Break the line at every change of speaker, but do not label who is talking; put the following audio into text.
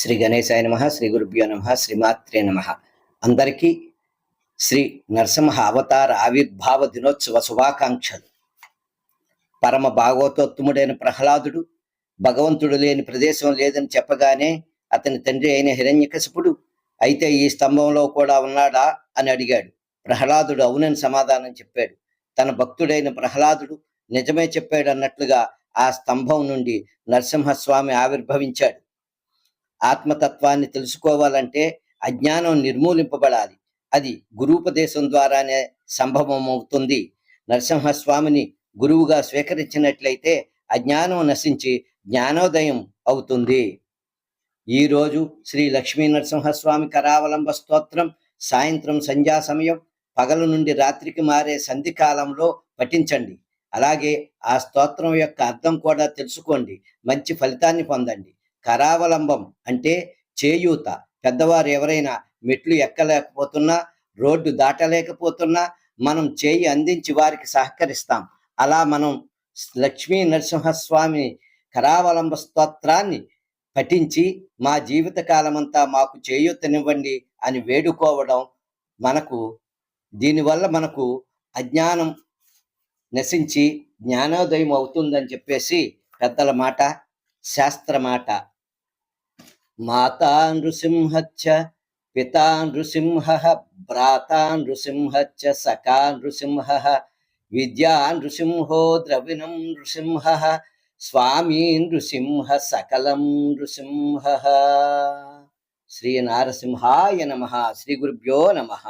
శ్రీ గణేశాయ నమః, శ్రీ గురుభ్యో నమః, శ్రీమాత్రే నమః. అందరికీ శ్రీ నరసింహ అవతార ఆవిర్భావ దినోత్సవ శుభాకాంక్షలు. పరమ భాగవతోత్తముడైన ప్రహ్లాదుడు భగవంతుడు లేని ప్రదేశం లేదని చెప్పగానే అతని తండ్రి అయిన హిరణ్యకశిపుడు అయితే ఈ స్తంభంలో కూడా ఉన్నాడా అని అడిగాడు. ప్రహ్లాదుడు అవునని సమాధానం చెప్పాడు. తన భక్తుడైన ప్రహ్లాదుడు నిజమే చెప్పాడు అన్నట్లుగా ఆ స్తంభం నుండి నరసింహస్వామి ఆవిర్భవించాడు. ఆత్మతత్వాన్ని తెలుసుకోవాలంటే అజ్ఞానం నిర్మూలింపబడాలి. అది గురూపదేశం ద్వారానే సంభవం అవుతుంది. నరసింహస్వామిని గురువుగా స్వీకరించినట్లయితే అజ్ఞానం నశించి జ్ఞానోదయం అవుతుంది. ఈరోజు శ్రీ లక్ష్మీ నరసింహస్వామి కరావలంబ స్తోత్రం సాయంత్రం సంధ్యా సమయం, పగలు నుండి రాత్రికి మారే సంధి కాలంలో పఠించండి. అలాగే ఆ స్తోత్రం యొక్క అర్థం కూడా తెలుసుకోండి. మంచి ఫలితాన్ని పొందండి. కరావలంబం అంటే చేయూత. పెద్దవారు ఎవరైనా మెట్లు ఎక్కలేకపోతున్నా, రోడ్డు దాటలేకపోతున్నా మనం చేయి అందించి వారికి సహకరిస్తాం. అలా మనం లక్ష్మీ నరసింహస్వామి కరావలంబ స్తోత్రాన్ని పఠించి మా జీవిత కాలమంతా మాకు చేయూతనివ్వండి అని వేడుకోవడం, దీనివల్ల మనకు అజ్ఞానం నశించి జ్ఞానోదయం అవుతుందని చెప్పేసి పెద్దల మాట, శాస్త్ర మాట. మాతా నృసింహచ్చ పితా నృసింహ భ్రాతా నృసింహచ్చ సఖా నృసింహ విద్యా నృసింహో ద్రవిణం నృసింహ స్వామీ నృసింహ సకలం నృసింహ. శ్రీ నారసింహాయ నమః. శ్రీ గురుభ్యో నమః.